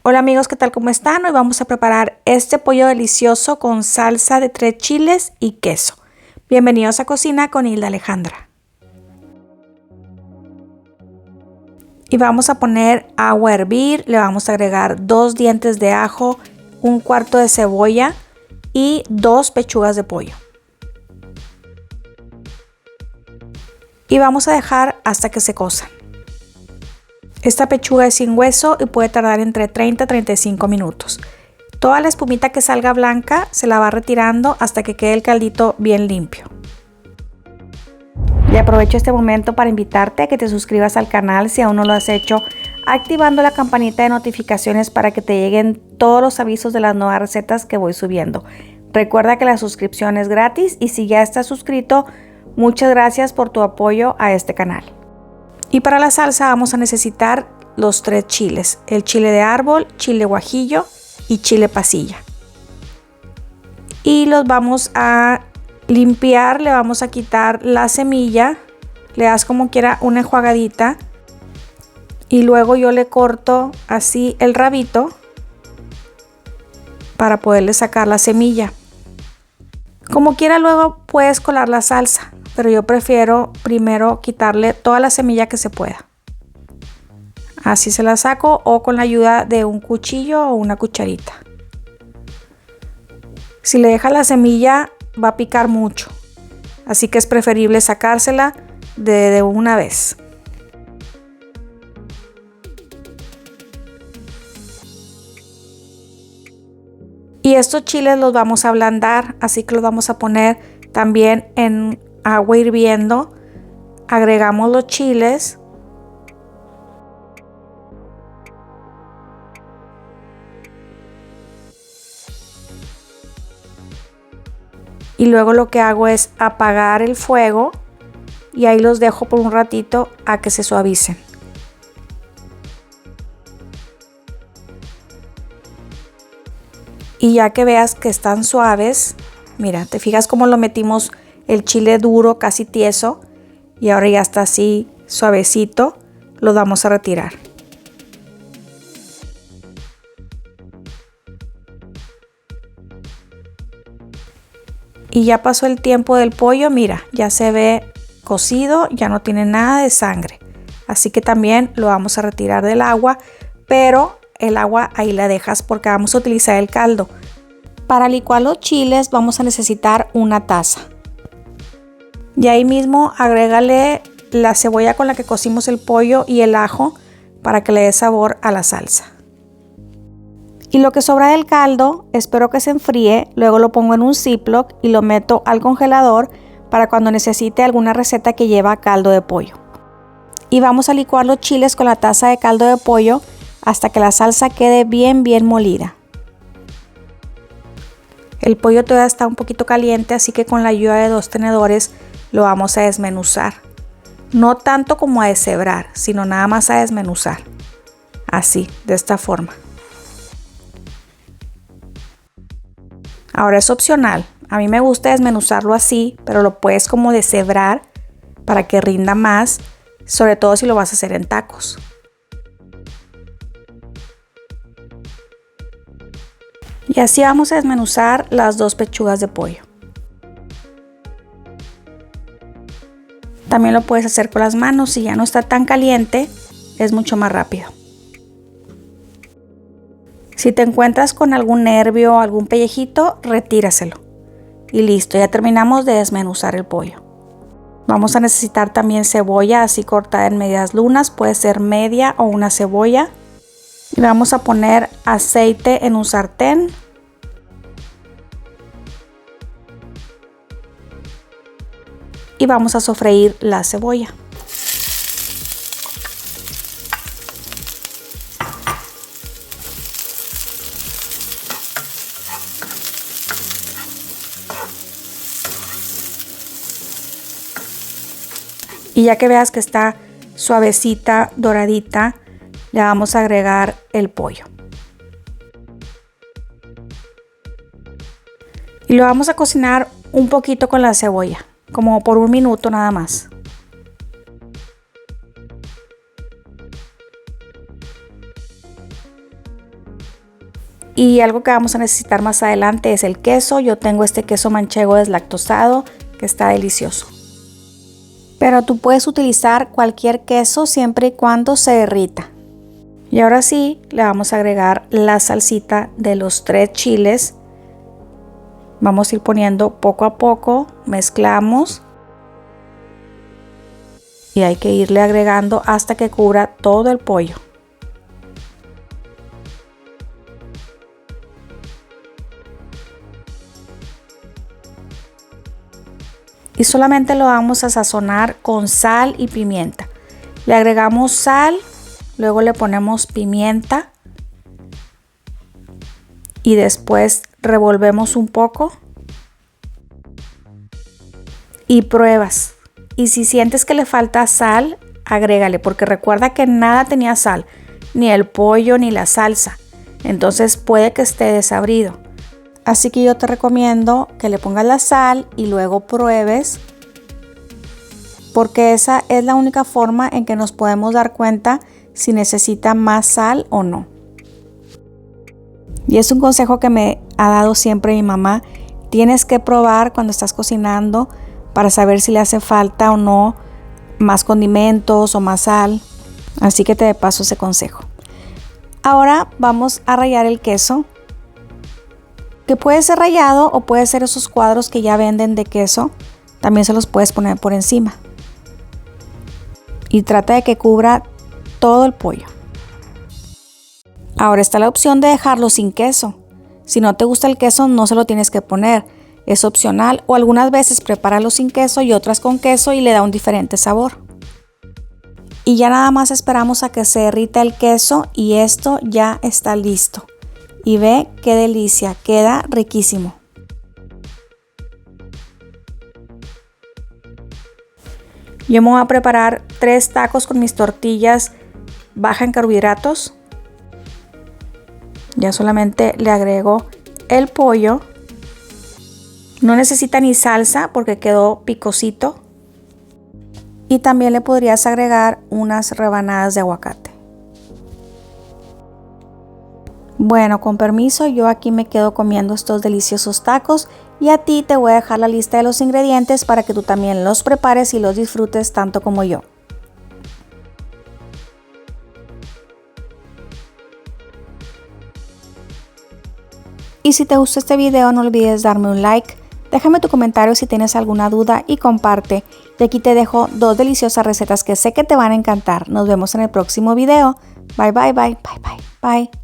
Hola amigos, ¿qué tal? ¿Cómo están? Hoy vamos a preparar este pollo delicioso con salsa de 3 chiles y queso. Bienvenidos a Cocina con Hilda Alejandra. Y vamos a poner agua a hervir, le vamos a agregar 2 dientes de ajo, un cuarto de cebolla y 2 pechugas de pollo. Y vamos a dejar hasta que se cosan. Esta pechuga es sin hueso y puede tardar entre 30 a 35 minutos. Toda la espumita que salga blanca se la va retirando hasta que quede el caldito bien limpio. Y aprovecho este momento para invitarte a que te suscribas al canal si aún no lo has hecho, activando la campanita de notificaciones para que te lleguen todos los avisos de las nuevas recetas que voy subiendo. Recuerda que la suscripción es gratis y si ya estás suscrito, muchas gracias por tu apoyo a este canal. Y para la salsa vamos a necesitar los 3 chiles, el chile de árbol, chile guajillo y chile pasilla. Y los vamos a limpiar, le vamos a quitar la semilla, le das como quiera una enjuagadita y luego yo le corto así el rabito para poderle sacar la semilla. Como quiera luego puedes colar la salsa, pero yo prefiero primero quitarle toda la semilla que se pueda. Así se la saco o con la ayuda de un cuchillo o una cucharita. Si le deja la semilla va a picar mucho, así que es preferible sacársela de una vez. Y estos chiles los vamos a ablandar, así que los vamos a poner también en agua hirviendo. Agregamos los chiles. Y luego lo que hago es apagar el fuego y ahí los dejo por un ratito a que se suavicen. Y ya que veas que están suaves, mira, te fijas cómo lo metimos el chile duro, casi tieso, y ahora ya está así suavecito, lo vamos a retirar. Y ya pasó el tiempo del pollo, mira, ya se ve cocido, ya no tiene nada de sangre. Así que también lo vamos a retirar del agua, pero el agua ahí la dejas porque vamos a utilizar el caldo. Para licuar los chiles vamos a necesitar una taza. Y ahí mismo agrégale la cebolla con la que cocimos el pollo y el ajo para que le dé sabor a la salsa. Y lo que sobra del caldo, espero que se enfríe, luego lo pongo en un Ziploc y lo meto al congelador para cuando necesite alguna receta que lleva caldo de pollo. Y vamos a licuar los chiles con la taza de caldo de pollo hasta que la salsa quede bien molida. El pollo todavía está un poquito caliente, así que con la ayuda de 2 tenedores lo vamos a desmenuzar. No tanto como a deshebrar, sino nada más a desmenuzar. Así, de esta forma. Ahora es opcional. A mí me gusta desmenuzarlo así, pero lo puedes como deshebrar para que rinda más, sobre todo si lo vas a hacer en tacos. Y así vamos a desmenuzar las 2 pechugas de pollo. También lo puedes hacer con las manos, si ya no está tan caliente, es mucho más rápido. Si te encuentras con algún nervio o algún pellejito, retíraselo. Y listo, ya terminamos de desmenuzar el pollo. Vamos a necesitar también cebolla así cortada en medias lunas, puede ser media o una cebolla. Y vamos a poner aceite en un sartén. Y vamos a sofreír la cebolla. Y ya que veas que está suavecita, doradita, le vamos a agregar el pollo. Y lo vamos a cocinar un poquito con la cebolla, como por 1 minuto nada más. Y algo que vamos a necesitar más adelante es el queso. Yo tengo este queso manchego deslactosado que está delicioso. Pero tú puedes utilizar cualquier queso siempre y cuando se derrita. Y ahora sí, le vamos a agregar la salsita de los 3 chiles. Vamos a ir poniendo poco a poco, mezclamos. Y hay que irle agregando hasta que cubra todo el pollo. Y solamente lo vamos a sazonar con sal y pimienta. Le agregamos sal, luego le ponemos pimienta y después revolvemos un poco y pruebas. Y si sientes que le falta sal, agrégale, porque recuerda que nada tenía sal, ni el pollo ni la salsa. Entonces puede que esté desabrido. Así que yo te recomiendo que le pongas la sal y luego pruebes, porque esa es la única forma en que nos podemos dar cuenta si necesita más sal o no. Y es un consejo que me ha dado siempre mi mamá. Tienes que probar cuando estás cocinando para saber si le hace falta o no más condimentos o más sal. Así que te paso ese consejo. Ahora vamos a rallar el queso, que puede ser rallado o puede ser esos cuadros que ya venden de queso. También se los puedes poner por encima. Y trata de que cubra todo el pollo. Ahora está la opción de dejarlo sin queso. Si no te gusta el queso, no se lo tienes que poner. Es opcional, o algunas veces prepáralo sin queso y otras con queso y le da un diferente sabor. Y ya nada más esperamos a que se derrita el queso y esto ya está listo. Y ve qué delicia, queda riquísimo. Yo me voy a preparar 3 tacos con mis tortillas baja en carbohidratos. Ya solamente le agrego el pollo. No necesita ni salsa porque quedó picosito. Y también le podrías agregar unas rebanadas de aguacate. Bueno, con permiso, yo aquí me quedo comiendo estos deliciosos tacos y a ti te voy a dejar la lista de los ingredientes para que tú también los prepares y los disfrutes tanto como yo. Y si te gustó este video, no olvides darme un like, déjame tu comentario si tienes alguna duda y comparte. Y aquí te dejo 2 deliciosas recetas que sé que te van a encantar. Nos vemos en el próximo video. Bye, bye, bye, bye, bye, bye.